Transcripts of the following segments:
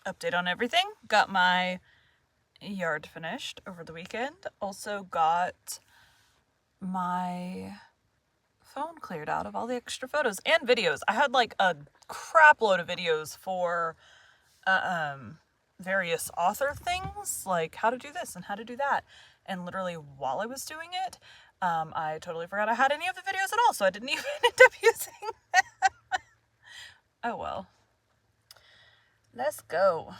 update on everything. Got my yard finished over the weekend. Also got my phone cleared out of all the extra photos and videos. I had like a crap load of videos for various author things, like how to do this and how to do that. And literally while I was doing it, I totally forgot I had any of the videos at all, so I didn't even end up using them. Oh well. Let's go.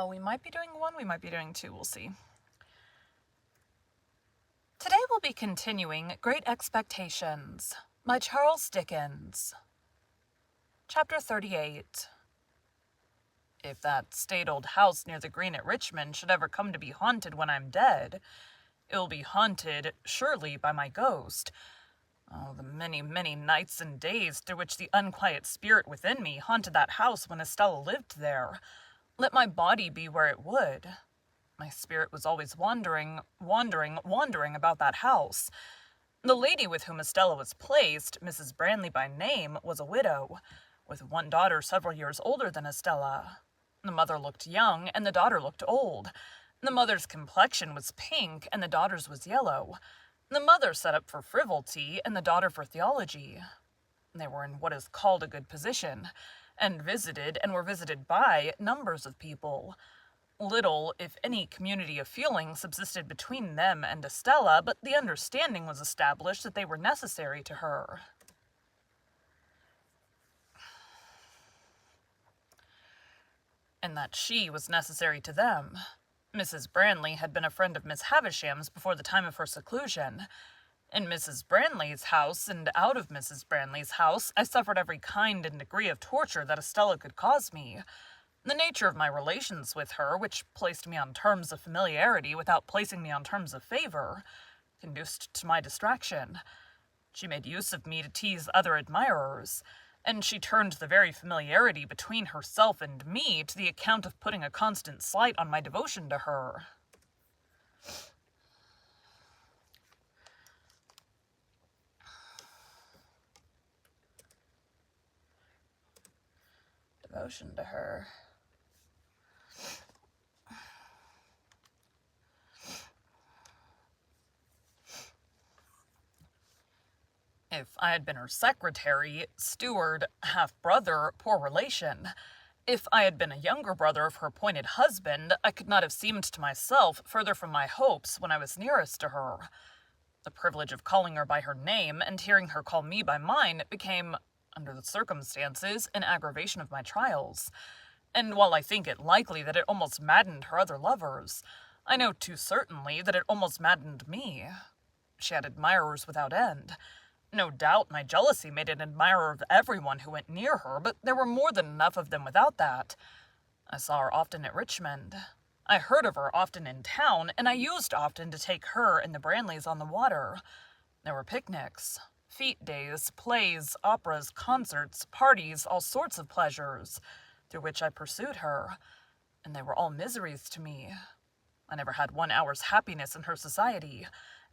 We might be doing one, we might be doing two, we'll see. Today we'll be continuing Great Expectations by Charles Dickens. Chapter 38. If that staid old house near the green at Richmond should ever come to be haunted when I'm dead, it'll be haunted, surely, by my ghost. Oh, the many, many nights and days through which the unquiet spirit within me haunted that house when Estella lived there. Let my body be where it would. My spirit was always wandering about that house. The lady with whom Estella was placed, Mrs. Branley by name, was a widow, with one daughter several years older than Estella. The mother looked young, and the daughter looked old. The mother's complexion was pink, and the daughter's was yellow. The mother set up for frivolity, and the daughter for theology. They were in what is called a good position, and were visited by, numbers of people. Little, if any, community of feeling subsisted between them and Estella, but the understanding was established that they were necessary to her. And that she was necessary to them. Mrs. Branley had been a friend of Miss Havisham's before the time of her seclusion. In Mrs. Branley's house and out of Mrs. Branley's house, I suffered every kind and degree of torture that Estella could cause me. The nature of my relations with her, which placed me on terms of familiarity without placing me on terms of favor, conduced to my distraction. She made use of me to tease other admirers, and she turned the very familiarity between herself and me to the account of putting a constant slight on my devotion to her. Devotion to her. If I had been her secretary, steward, half-brother, poor relation, if I had been a younger brother of her appointed husband, I could not have seemed to myself further from my hopes when I was nearest to her. The privilege of calling her by her name and hearing her call me by mine became, under the circumstances, an aggravation of my trials. And while I think it likely that it almost maddened her other lovers, I know too certainly that it almost maddened me. She had admirers without end. No doubt my jealousy made an admirer of everyone who went near her, but there were more than enough of them without that. I saw her often at Richmond. I heard of her often in town, and I used often to take her and the Branleys on the water. There were picnics, fete days, plays, operas, concerts, parties, all sorts of pleasures, through which I pursued her, and they were all miseries to me. I never had 1 hour's happiness in her society,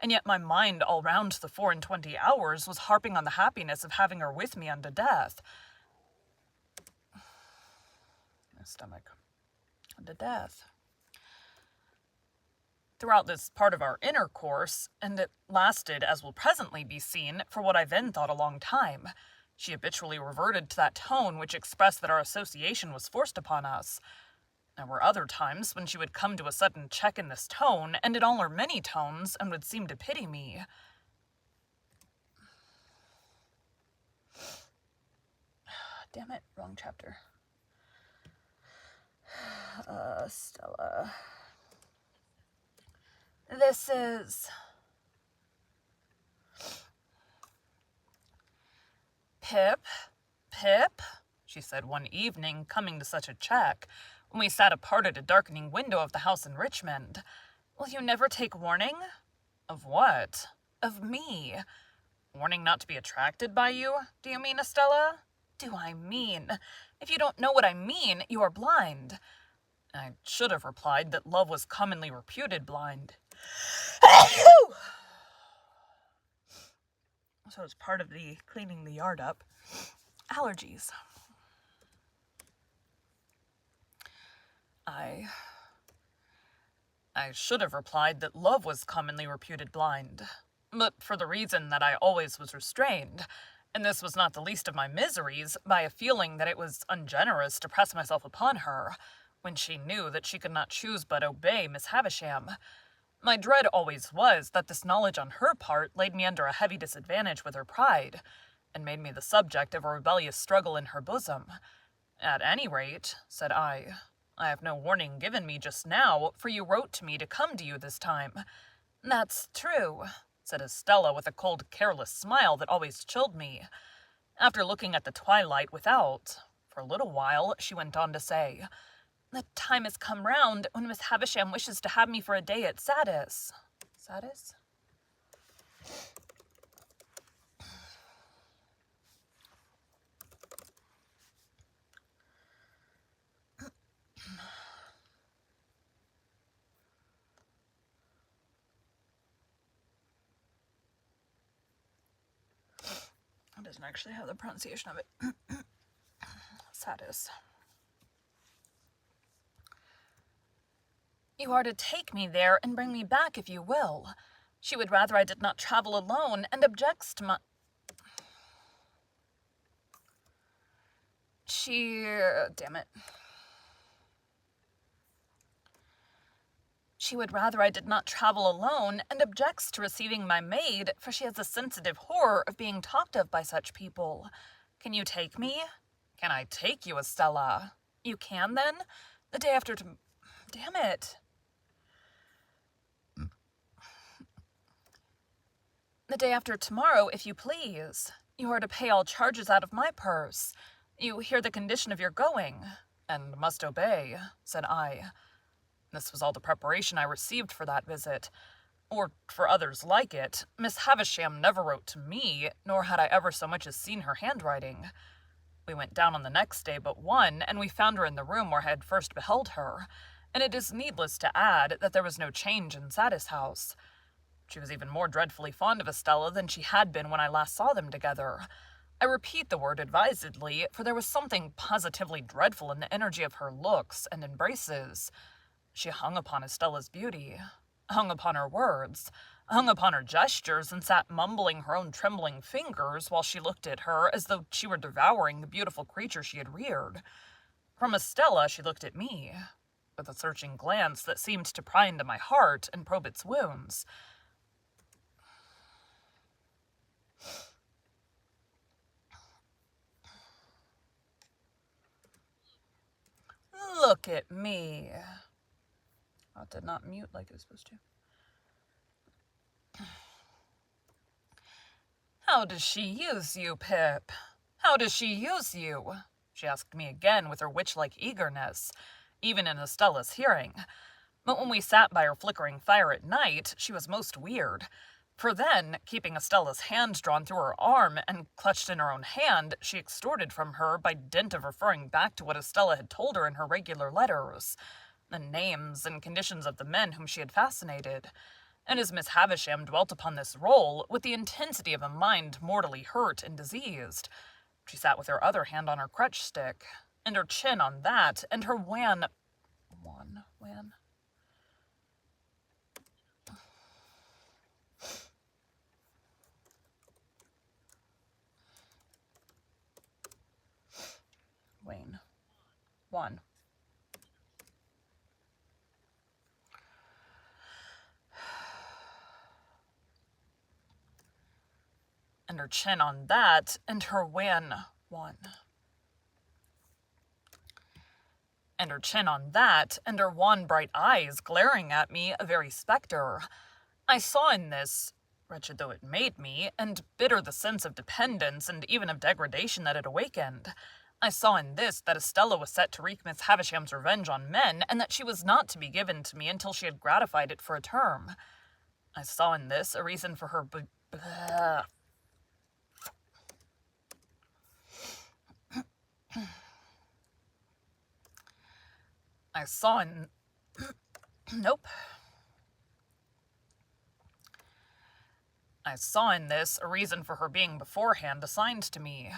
and yet my mind all round the 24 hours was harping on the happiness of having her with me unto death. My stomach. Unto death. Throughout this part of our intercourse, and it lasted, as will presently be seen, for what I then thought a long time, she habitually reverted to that tone which expressed that our association was forced upon us. There were other times when she would come to a sudden check in this tone, and in all her many tones, and would seem to pity me. Damn it, wrong chapter. Stella. This is... Pip, she said one evening, coming to such a check, when we sat apart at a darkening window of the house in Richmond. Will you never take warning? Of what? Of me. Warning not to be attracted by you, do you mean, Estella? Do I mean? If you don't know what I mean, you are blind. I should have replied that love was commonly reputed blind. So it's part of the cleaning the yard up. Allergies. I should have replied that love was commonly reputed blind, but for the reason that I always was restrained, and this was not the least of my miseries, by a feeling that it was ungenerous to press myself upon her, when she knew that she could not choose but obey Miss Havisham. My dread always was that this knowledge on her part laid me under a heavy disadvantage with her pride, and made me the subject of a rebellious struggle in her bosom. At any rate, said I have no warning given me just now, for you wrote to me to come to you this time. That's true, said Estella with a cold, careless smile that always chilled me. After looking at the twilight without, for a little while, she went on to say, the time has come round when Miss Havisham wishes to have me for a day at Satis. Satis? It doesn't actually have the pronunciation of it. Satis. You are to take me there and bring me back if you will. She would rather I did not travel alone, and objects to my... damn it. She would rather I did not travel alone, and objects to receiving my maid, for she has a sensitive horror of being talked of by such people. Can you take me? Can I take you, Estella? You can, then? The day after damn it. The day after tomorrow, if you please. You are to pay all charges out of my purse. You hear the condition of your going, and must obey, said I. This was all the preparation I received for that visit, or for others like it. Miss Havisham never wrote to me, nor had I ever so much as seen her handwriting. We went down on the next day but one, and we found her in the room where I had first beheld her, and it is needless to add that there was no change in Satis house. She was even more dreadfully fond of Estella than she had been when I last saw them together. I repeat the word advisedly, for there was something positively dreadful in the energy of her looks and embraces. She hung upon Estella's beauty, hung upon her words, hung upon her gestures, and sat mumbling her own trembling fingers while she looked at her as though she were devouring the beautiful creature she had reared. From Estella she looked at me, with a searching glance that seemed to pry into my heart and probe its wounds. Look at me. Oh, it did not mute like it was supposed to. How does she use you, Pip? How does she use you? She asked me again with her witch-like eagerness, even in Estella's hearing. But when we sat by her flickering fire at night, she was most weird. For then, keeping Estella's hand drawn through her arm and clutched in her own hand, she extorted from her by dint of referring back to what Estella had told her in her regular letters, the names and conditions of the men whom she had fascinated. And as Miss Havisham dwelt upon this role with the intensity of a mind mortally hurt and diseased, she sat with her other hand on her crutch stick, and her chin on that, and her wan... One. And her chin on that, and her one. And her chin on that, and her wan bright eyes glaring at me, a very spectre. I saw in this, wretched though it made me, and bitter the sense of dependence and even of degradation that it awakened, I saw in this that Estella was set to wreak Miss Havisham's revenge on men, and that she was not to be given to me until she had gratified it for a term. I saw in this a reason for her I saw in... Nope. I saw in this a reason for her being beforehand assigned to me.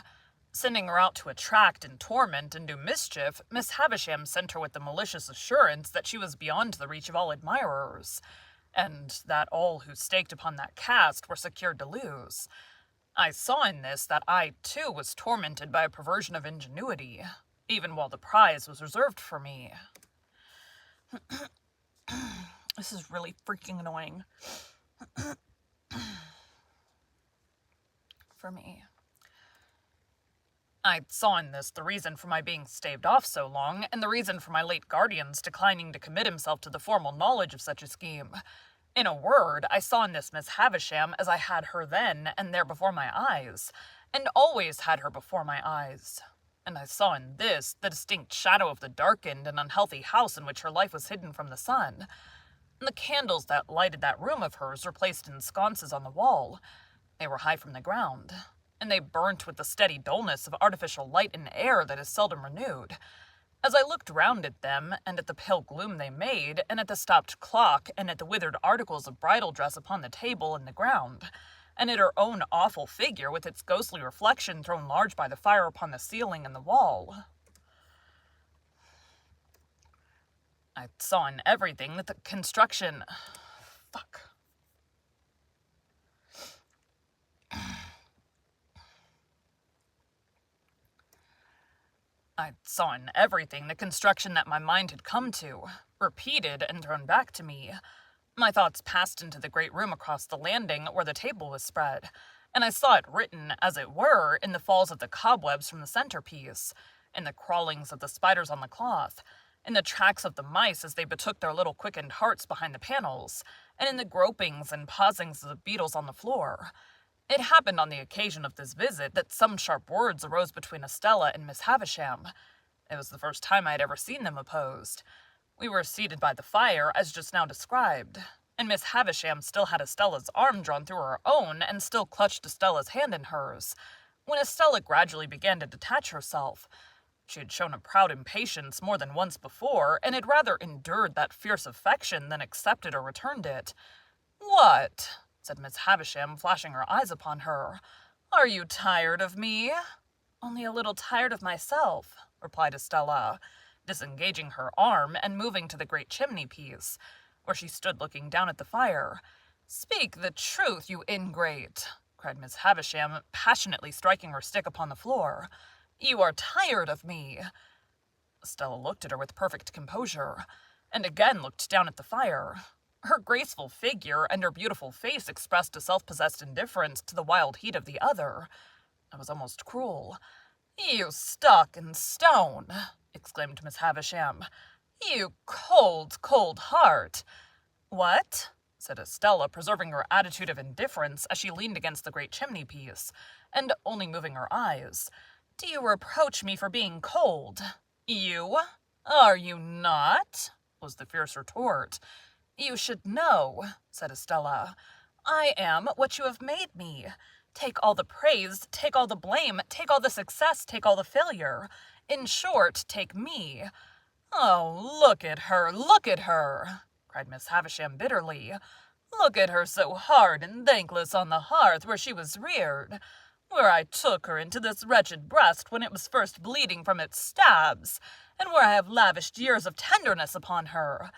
Sending her out to attract and torment and do mischief, Miss Havisham sent her with the malicious assurance that she was beyond the reach of all admirers, and that all who staked upon that cast were secured to lose. I saw in this that I, too, was tormented by a perversion of ingenuity, even while the prize was reserved for me. This is really freaking annoying. For me. I saw in this the reason for my being staved off so long, and the reason for my late guardian's declining to commit himself to the formal knowledge of such a scheme. In a word, I saw in this Miss Havisham as I had her then and there before my eyes, and always had her before my eyes. And I saw in this the distinct shadow of the darkened and unhealthy house in which her life was hidden from the sun. And the candles that lighted that room of hers were placed in sconces on the wall. They were high from the ground, and they burnt with the steady dullness of artificial light and air that is seldom renewed. As I looked round at them, and at the pale gloom they made, and at the stopped clock, and at the withered articles of bridal dress upon the table and the ground, and at her own awful figure with its ghostly reflection thrown large by the fire upon the ceiling and the wall, I saw in everything that the construction... I saw in everything the construction that my mind had come to, repeated and thrown back to me. My thoughts passed into the great room across the landing where the table was spread, and I saw it written, as it were, in the falls of the cobwebs from the centerpiece, in the crawlings of the spiders on the cloth, in the tracks of the mice as they betook their little quickened hearts behind the panels, and in the gropings and pausings of the beetles on the floor. It happened on the occasion of this visit that some sharp words arose between Estella and Miss Havisham. It was the first time I had ever seen them opposed. We were seated by the fire, as just now described, and Miss Havisham still had Estella's arm drawn through her own and still clutched Estella's hand in hers, when Estella gradually began to detach herself. She had shown a proud impatience more than once before, and had rather endured that fierce affection than accepted or returned it. "What?" said Miss Havisham, flashing her eyes upon her. "Are you tired of me?" "Only a little tired of myself," replied Estella, disengaging her arm and moving to the great chimney-piece, where she stood looking down at the fire. "Speak the truth, you ingrate," cried Miss Havisham, passionately striking her stick upon the floor. "You are tired of me." Estella looked at her with perfect composure, and again looked down at the fire. Her graceful figure and her beautiful face expressed a self-possessed indifference to the wild heat of the other. It was almost cruel. "You stock and stone!" exclaimed Miss Havisham. "You cold, cold heart!" "What?" said Estella, preserving her attitude of indifference as she leaned against the great chimney-piece, and only moving her eyes. "Do you reproach me for being cold? You? Are you not?" was the fierce retort. "You should know," said Estella. "I am what you have made me. Take all the praise, take all the blame, take all the success, take all the failure. In short, take me." "Oh, look at her," cried Miss Havisham bitterly. "Look at her so hard and thankless on the hearth where she was reared, where I took her into this wretched breast when it was first bleeding from its stabs, and where I have lavished years of tenderness upon her."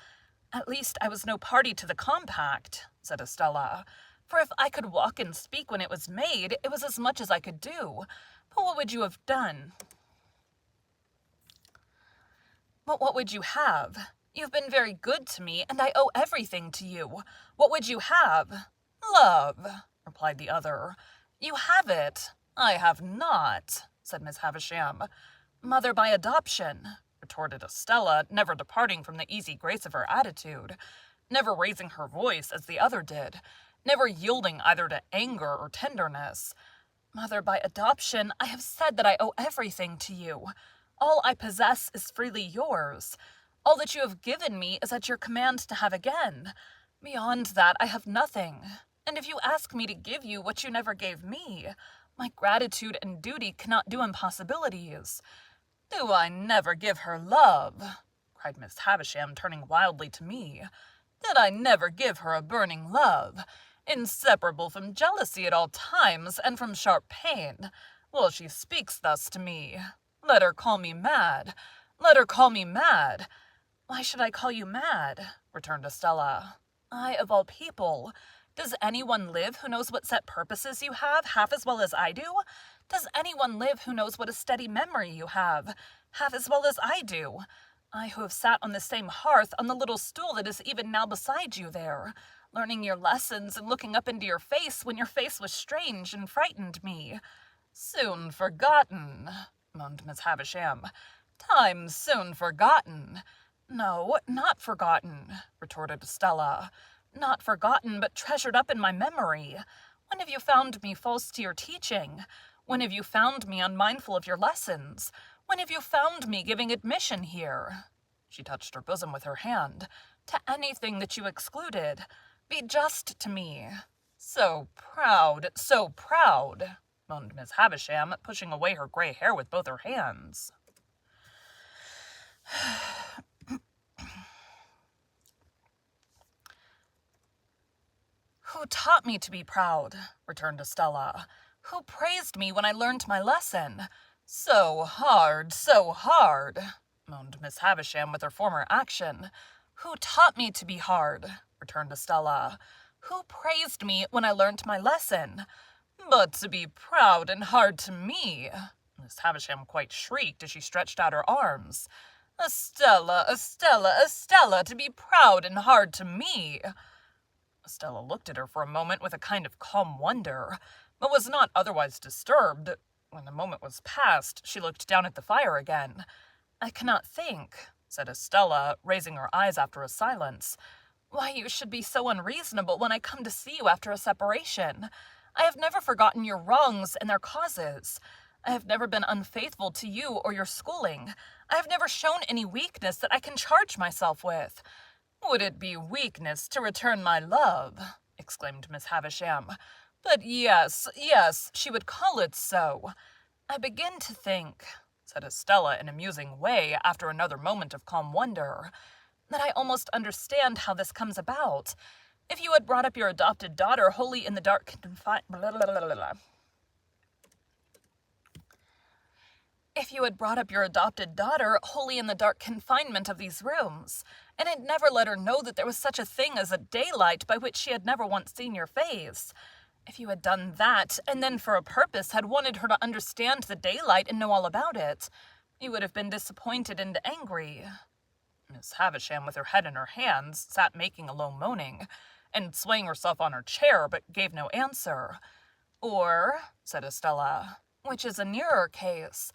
"At least I was no party to the compact," said Estella. "For if I could walk and speak when it was made, it was as much as I could do. But what would you have done?" "But what would you have? You've been very good to me, and I owe everything to you. What would you have?" "Love," replied the other. "You have it." "I have not," said Miss Havisham. "Mother by adoption," retorted Estella, never departing from the easy grace of her attitude, never raising her voice as the other did, never yielding either to anger or tenderness. "Mother by adoption, I have said that I owe everything to you. All I possess is freely yours. All that you have given me is at your command to have again. Beyond that, I have nothing. And if you ask me to give you what you never gave me, my gratitude and duty cannot do impossibilities." "Do I never give her love?" cried Miss Havisham, turning wildly to me. "Did I never give her a burning love, inseparable from jealousy at all times and from sharp pain? Well, she speaks thus to me. Let her call me mad. Let her call me mad. Why should I call you mad? Returned Estella. I, of all people. Does anyone live who knows what set purposes you have half as well as I do? Does anyone live who knows what a steady memory you have half as well as I do? I who have sat on the same hearth on the little stool that is even now beside you there, learning your lessons and looking up into your face when your face was strange and frightened me. Soon forgotten, moaned Miss Havisham. Time soon forgotten. No, not forgotten, retorted Estella. Not forgotten, but treasured up in my memory. When have you found me false to your teaching? When have you found me unmindful of your lessons? When have you found me giving admission here? She touched her bosom with her hand. To anything that you excluded. Be just to me. So proud, moaned Miss Havisham, pushing away her gray hair with both her hands. Who taught me to be proud? Returned Estella. Who praised me when I learned my lesson? So hard, moaned Miss Havisham with her former action. Who taught me to be hard? Returned Estella. Who praised me when I learnt my lesson? But to be proud and hard to me, Miss Havisham quite shrieked as she stretched out her arms. Estella, to be proud and hard to me. Estella looked at her for a moment with a kind of calm wonder, but was not otherwise disturbed. When the moment was past, she looked down at the fire again. I cannot think, said Estella, raising her eyes after a silence, why you should be so unreasonable when I come to see you after a separation. I have never forgotten your wrongs and their causes. I have never been unfaithful to you or your schooling. I have never shown any weakness that I can charge myself with. Would it be weakness to return my love? Exclaimed Miss Havisham. But yes, she would call it so. I begin to think, said Estella in a musing way after another moment of calm wonder, that I almost understand how this comes about. If you had brought up your adopted daughter wholly in the dark confinement of these rooms, and had never let her know that there was such a thing as a daylight by which she had never once seen your face, if you had done that, and then for a purpose had wanted her to understand the daylight and know all about it, you would have been disappointed and angry. Miss Havisham, with her head in her hands, sat making a low moaning, and swaying herself on her chair, but gave no answer. Or, said Estella, which is a nearer case,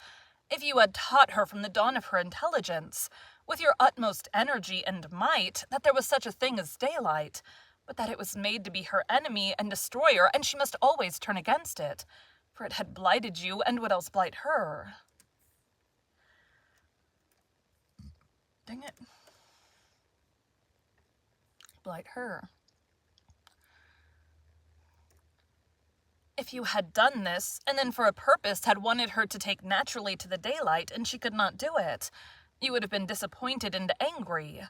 if you had taught her from the dawn of her intelligence, with your utmost energy and might, that there was such a thing as daylight, but that it was made to be her enemy and destroyer, and she must always turn against it, for it had blighted you, and would else blight her. Dang it. Blight her. If you had done this, and then for a purpose had wanted her to take naturally to the daylight, and she could not do it, you would have been disappointed and angry.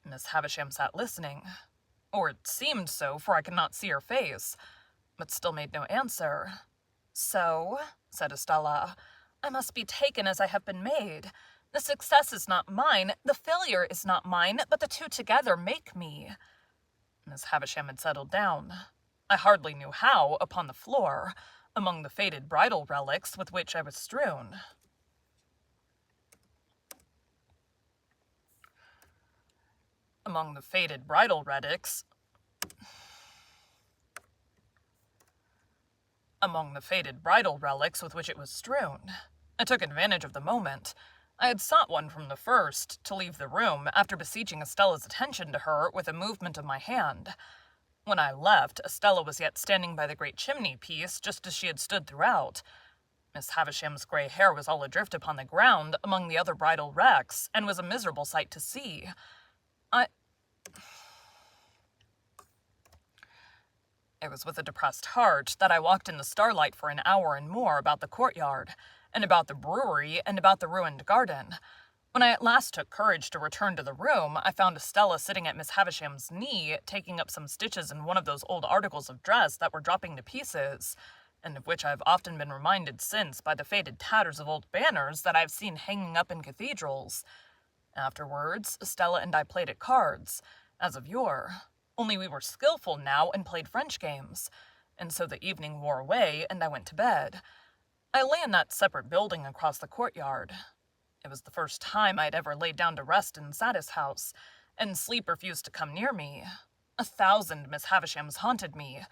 Miss Havisham sat listening, or it seemed so, for I could not see her face, but still made no answer. So, said Estella, I must be taken as I have been made. The success is not mine, the failure is not mine, but the two together make me. Miss Havisham had settled down. I hardly knew how, upon the floor, among the faded bridal relics with which I was strewn. Among the faded bridal relics with which it was strewn. I took advantage of the moment. I had sought one from the first to leave the room after beseeching Estella's attention to her with a movement of my hand. When I left, Estella was yet standing by the great chimney-piece, just as she had stood throughout. Miss Havisham's gray hair was all adrift upon the ground among the other bridal wrecks, and was a miserable sight to see. It was with a depressed heart that I walked in the starlight for an hour and more about the courtyard, and about the brewery, and about the ruined garden. When I at last took courage to return to the room, I found Estella sitting at Miss Havisham's knee, taking up some stitches in one of those old articles of dress that were dropping to pieces, and of which I have often been reminded since by the faded tatters of old banners that I have seen hanging up in cathedrals. Afterwards, Stella and I played at cards, as of yore, only we were skillful now and played French games, and so the evening wore away and I went to bed. I lay in that separate building across the courtyard. It was the first time I had ever laid down to rest in Satis house, and sleep refused to come near me. 1,000 Miss Havishams haunted me.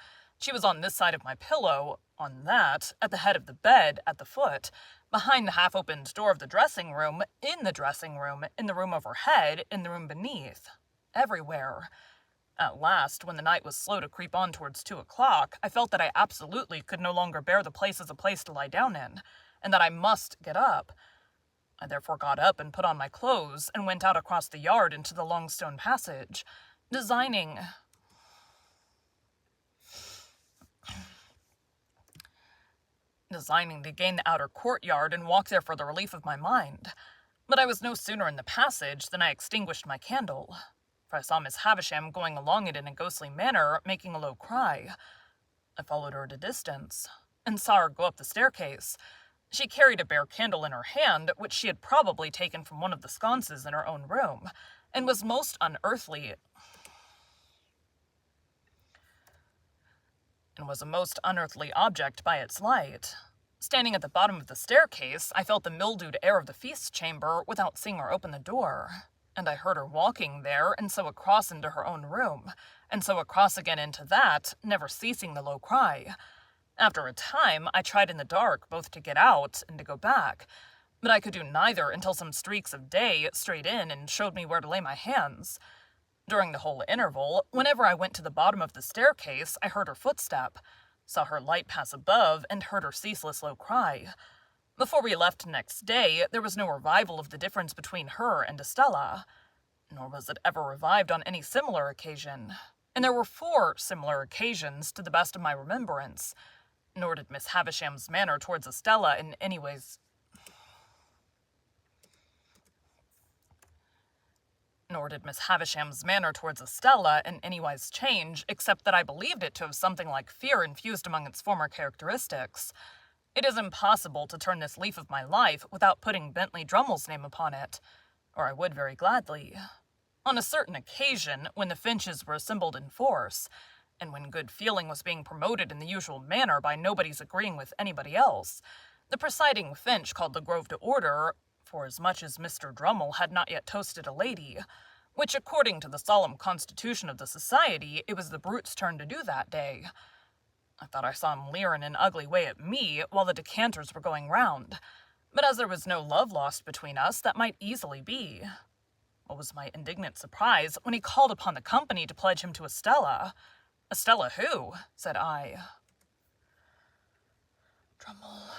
She was on this side of my pillow, on that, at the head of the bed, at the foot, behind the half-opened door of the dressing room, in the room overhead, in the room beneath. Everywhere. At last, when the night was slow to creep on towards 2 o'clock, I felt that I absolutely could no longer bear the place as a place to lie down in, and that I must get up. I therefore got up and put on my clothes, and went out across the yard into the long stone passage, designing to gain the outer courtyard and walk there for the relief of my mind. But I was no sooner in the passage than I extinguished my candle, for I saw Miss Havisham going along it in a ghostly manner, making a low cry. I followed her at a distance, and saw her go up the staircase. She carried a bare candle in her hand, which she had probably taken from one of the sconces in her own room, and was most unearthly a most unearthly object by its light. Standing at the bottom of the staircase, I felt the mildewed air of the feast chamber without seeing her open the door, and I heard her walking there, and so across into her own room, and so across again into that, never ceasing the low cry. After a time, I tried in the dark both to get out and to go back, but I could do neither until some streaks of day strayed in and showed me where to lay my hands. During the whole interval, whenever I went to the bottom of the staircase, I heard her footstep, saw her light pass above, and heard her ceaseless low cry. Before we left next day, there was no revival of the difference between her and Estella, nor was it ever revived on any similar occasion, and there were 4 similar occasions to the best of my remembrance, nor did Miss Havisham's manner towards Estella in any ways change, except that I believed it to have something like fear infused among its former characteristics. It is impossible to turn this leaf of my life without putting Bentley Drummle's name upon it, or I would very gladly. On a certain occasion, when the Finches were assembled in force, and when good feeling was being promoted in the usual manner by nobody's agreeing with anybody else, the presiding Finch called the Grove to order, forasmuch as Mr. Drummle had not yet toasted a lady, which, according to the solemn constitution of the society, it was the brute's turn to do that day. I thought I saw him leer in an ugly way at me while the decanters were going round, but as there was no love lost between us, that might easily be. What was my indignant surprise when he called upon the company to pledge him to Estella. "Estella who?" said I. "Drummle."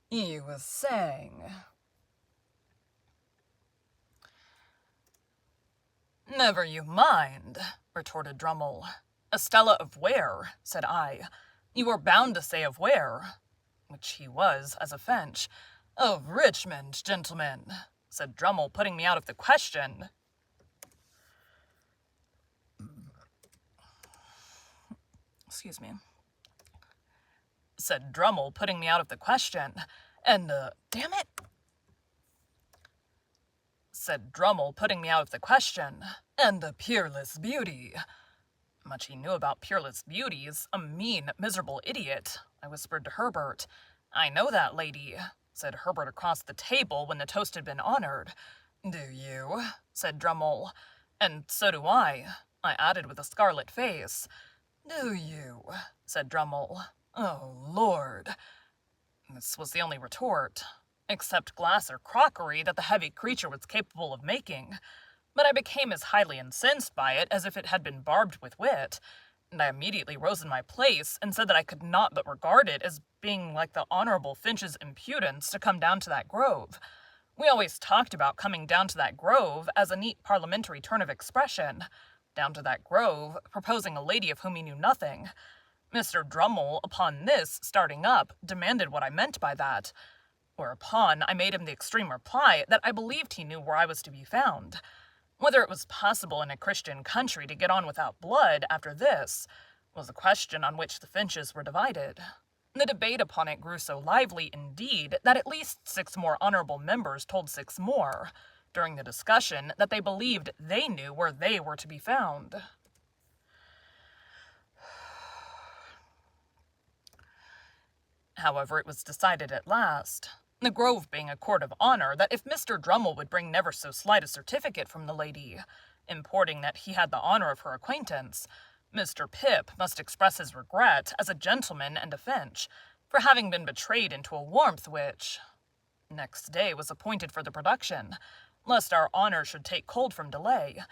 "You was saying..." "Never you mind," retorted Drummle. "Estella of where?" said I. "You were bound to say of where," which he was as a Finch. "Of Richmond, gentlemen," said Drummle, putting me out of the question. Excuse me. Said Drummle, putting me out of the question. "And, damn it," said Drummle, putting me out of the question. "And the peerless beauty." Much he knew about peerless beauties, a mean, miserable idiot, I whispered to Herbert. "I know that lady," said Herbert across the table when the toast had been honored. "Do you?" said Drummle. "And so do I added with a scarlet face. "Do you?" said Drummle. "Oh, Lord." This was the only retort, except glass or crockery, that the heavy creature was capable of making, but I became as highly incensed by it as if it had been barbed with wit, and I immediately rose in my place and said that I could not but regard it as being like the Honorable Finch's impudence to come down to that grove. We always talked about coming down to that grove as a neat parliamentary turn of expression. Down to that grove, proposing a lady of whom he knew nothing. Mr. Drummle, upon this, starting up, demanded what I meant by that. Whereupon I made him the extreme reply that I believed he knew where I was to be found. Whether it was possible in a Christian country to get on without blood after this was a question on which the Finches were divided. The debate upon it grew so lively, indeed, that at least 6 more honorable members told 6 more, during the discussion, that they believed they knew where they were to be found. However, it was decided at last, the Grove being a court of honor, that if Mr. Drummle would bring never so slight a certificate from the lady, importing that he had the honor of her acquaintance, Mr. Pip must express his regret, as a gentleman and a Finch, for having been betrayed into a warmth which, next day was appointed for the production, lest our honor should take cold from delay,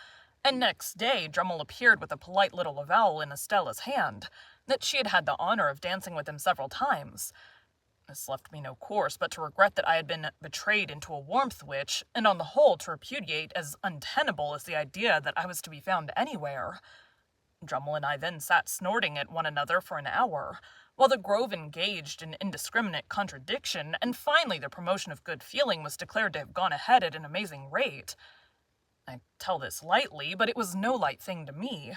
and next day Drummle appeared with a polite little avowal in Estella's hand, that she had had the honor of dancing with him several times. This left me no course but to regret that I had been betrayed into a warmth which, and on the whole to repudiate as untenable as the idea that I was to be found anywhere. Drummle and I then sat snorting at one another for an hour, while the Grove engaged in indiscriminate contradiction, and finally the promotion of good feeling was declared to have gone ahead at an amazing rate. I tell this lightly, but it was no light thing to me,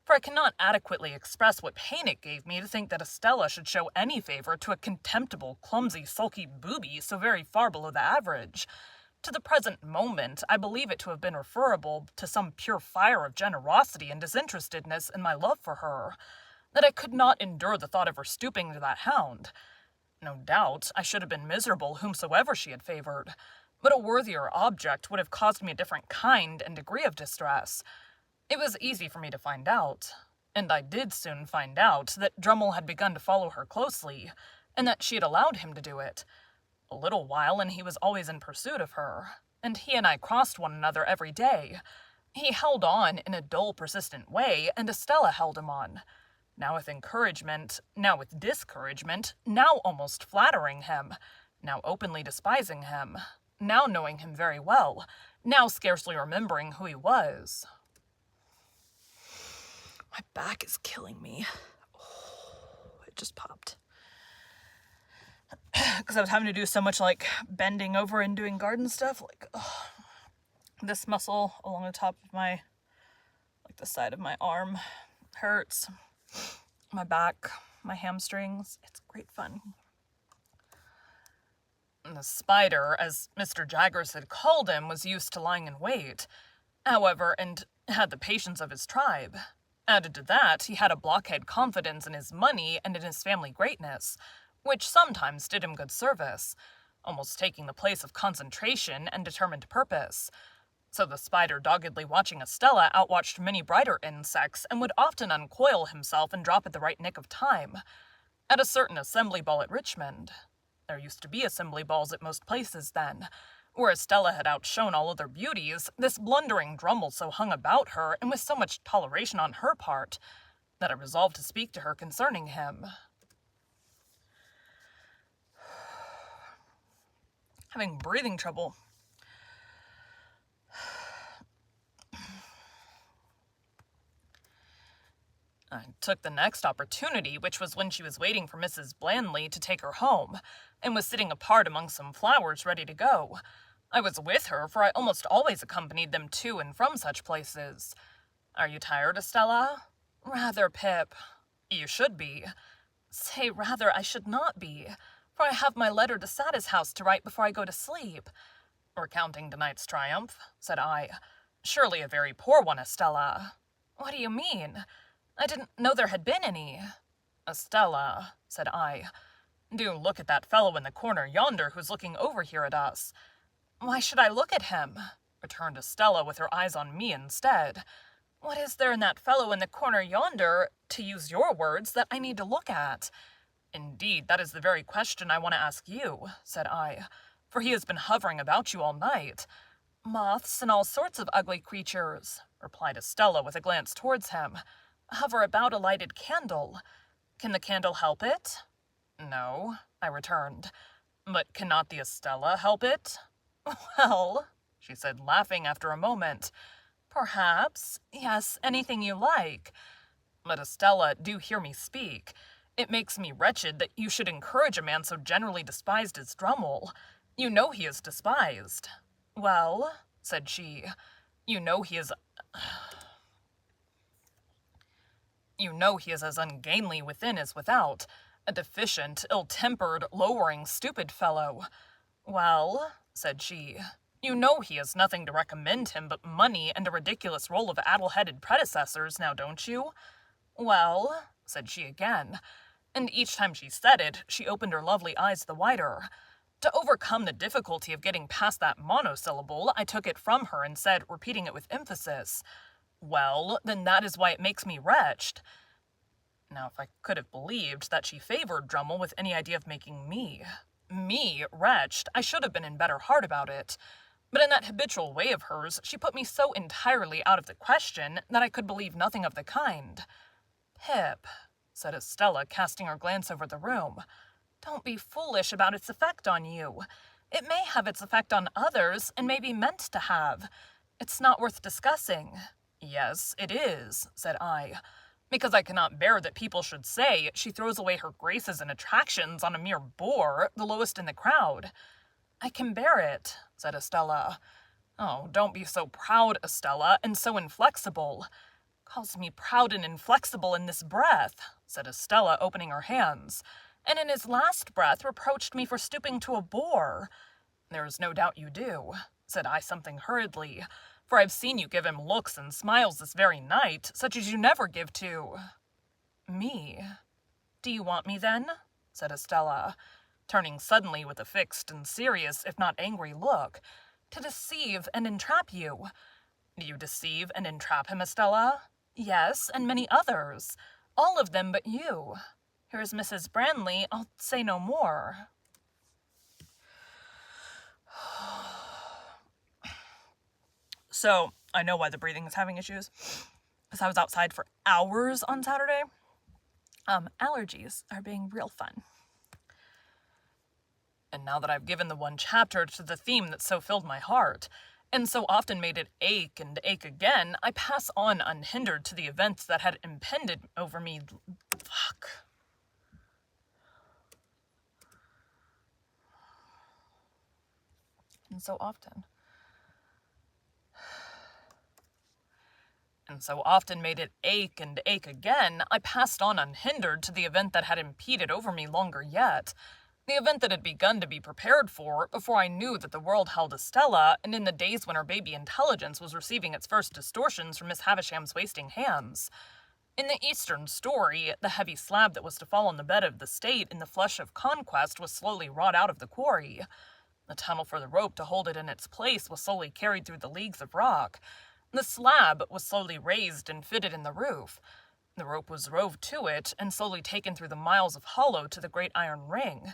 for I cannot adequately express what pain it gave me to think that Estella should show any favor to a contemptible, clumsy, sulky booby so very far below the average. To the present moment, I believe it to have been referable to some pure fire of generosity and disinterestedness in my love for her, that I could not endure the thought of her stooping to that hound. No doubt I should have been miserable whomsoever she had favored, but a worthier object would have caused me a different kind and degree of distress. It was easy for me to find out, and I did soon find out, that Drummle had begun to follow her closely, and that she had allowed him to do it. A little while, and he was always in pursuit of her, and he and I crossed one another every day. He held on in a dull, persistent way, and Estella held him on, now with encouragement, now with discouragement, now almost flattering him, now openly despising him, now knowing him very well, now scarcely remembering who he was. My back is killing me. Oh, it just popped. Because I was having to do so much, bending over and doing garden stuff. This muscle along the top of my, the side of my arm hurts. My back, my hamstrings. It's great fun. And the spider, as Mr. Jaggers had called him, was used to lying in wait, however, and had the patience of his tribe. Added to that, he had a blockhead confidence in his money and in his family greatness, which sometimes did him good service, almost taking the place of concentration and determined purpose. So the spider, doggedly watching Estella, outwatched many brighter insects, and would often uncoil himself and drop at the right nick of time. At a certain assembly ball at Richmond, there used to be assembly balls at most places then, where Estella had outshone all other beauties, this blundering Drummle so hung about her, and with so much toleration on her part, that I resolved to speak to her concerning him. Having breathing trouble. I took the next opportunity, which was when she was waiting for Mrs. Blandley to take her home, and was sitting apart among some flowers ready to go. I was with her, for I almost always accompanied them to and from such places. Are you tired, Estella? Rather, Pip. You should be. Say rather I should not be, for I have my letter to Satta's house to write before I go to sleep. Recounting tonight's triumph, said I. Surely a very poor one, Estella. What do you mean? I didn't know there had been any. Estella, said I, do look at that fellow in the corner yonder who's looking over here at us. Why should I look at him? Returned Estella with her eyes on me instead. What is there in that fellow in the corner yonder, to use your words, that I need to look at? Indeed, that is the very question I want to ask you, said I, for he has been hovering about you all night. Moths and all sorts of ugly creatures, replied Estella with a glance towards him, hover about a lighted candle. Can the candle help it? No, I returned. But cannot the Estella help it? Well, she said, laughing after a moment, perhaps, yes, anything you like. But Estella, do hear me speak. It makes me wretched that you should encourage a man so generally despised as Drummle. You know he is despised. Well, said she, you know he is as ungainly within as without, a deficient, ill-tempered, lowering, stupid fellow. Well, said she, you know he has nothing to recommend him but money and a ridiculous roll of addle-headed predecessors, now don't you? Well, said she again, and each time she said it, she opened her lovely eyes the wider. To overcome the difficulty of getting past that monosyllable, I took it from her and said, repeating it with emphasis, well, then that is why it makes me wretched. Now, if I could have believed that she favored Drummle with any idea of making me wretched, I should have been in better heart about it. But in that habitual way of hers, she put me so entirely out of the question that I could believe nothing of the kind. Pip, said Estella, casting her glance over the room, don't be foolish about its effect on you. It may have its effect on others, and may be meant to have. It's not worth discussing. Yes, it is, said I, because I cannot bear that people should say she throws away her graces and attractions on a mere bore, the lowest in the crowd. I can bear it, said Estella. Oh, don't be so proud, Estella, and so inflexible. Calls me proud and inflexible in this breath, said Estella, opening her hands, and in his last breath reproached me for stooping to a bore. There is no doubt you do, said I something hurriedly, for I've seen you give him looks and smiles this very night, such as you never give to me. Do you want me, then? Said Estella, turning suddenly with a fixed and serious, if not angry look, to deceive and entrap you. Do you deceive and entrap him, Estella? Yes, and many others. All of them but you. Here is Mrs. Branley. I'll say no more. So, I know why the breathing is having issues. Because I was outside for hours on Saturday. Allergies are being real fun. And now that I've given the one chapter to the theme that so filled my heart, and so often made it ache and ache again, I pass on unhindered to the events that had impended over me. Fuck. And so often made it ache and ache again, I passed on unhindered to the event that had impeded over me longer yet, the event that had begun to be prepared for before I knew that the world held Estella, and in the days when her baby intelligence was receiving its first distortions from Miss Havisham's wasting hands. In the Eastern story, the heavy slab that was to fall on the bed of the state in the flush of conquest was slowly wrought out of the quarry. The tunnel for the rope to hold it in its place was slowly carried through the leagues of rock. The slab was slowly raised and fitted in the roof. The rope was rove to it and slowly taken through the miles of hollow to the great iron ring.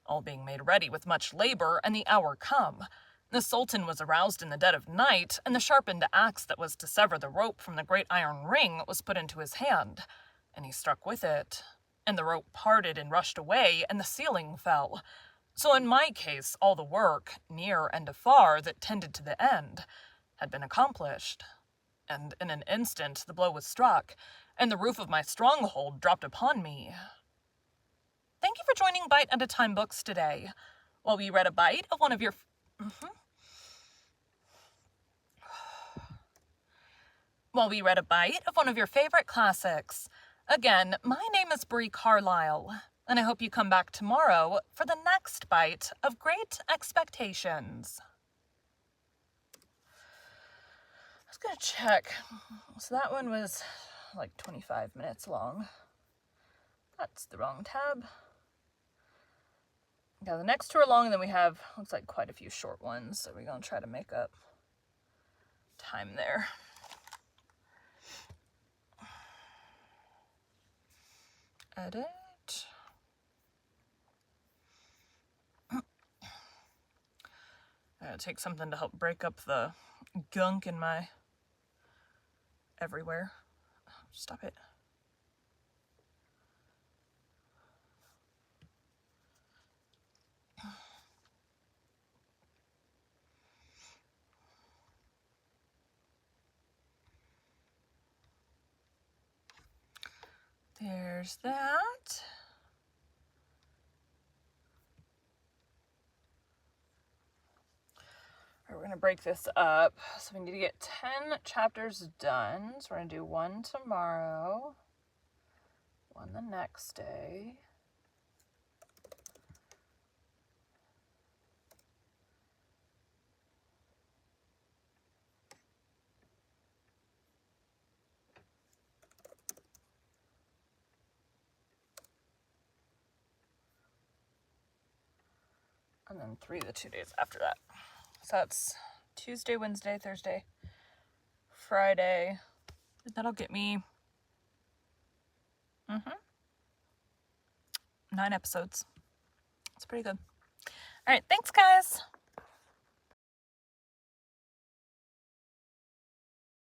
All being made ready with much labor, and the hour come. The Sultan was aroused in the dead of night, and the sharpened axe that was to sever the rope from the great iron ring was put into his hand, and he struck with it. And the rope parted and rushed away, and the ceiling fell. So in my case, all the work, near and afar, that tended to the end, had been accomplished. And in an instant the blow was struck, and the roof of my stronghold dropped upon me. Thank you for joining Bite at a Time Books today. While we read a bite of one of your... While we read a bite of one of your favorite classics. Again, my name is Bree Carlile, and I hope you come back tomorrow for the next bite of Great Expectations. I was going to check. So that one was like 25 minutes long. That's the wrong tab. Yeah, the next two are long, and then we have, looks like quite a few short ones, so we're going to try to make up time there. Edit. I gotta take something to help break up the gunk in my everywhere. Stop it. There's that. to break this up. So we need to get 10 chapters done. So we're going to do one tomorrow, one the next day. And then 3 the 2 days after that. So that's Tuesday, Wednesday, Thursday, Friday. That'll get me 9 episodes. It's pretty good. All right, thanks, guys.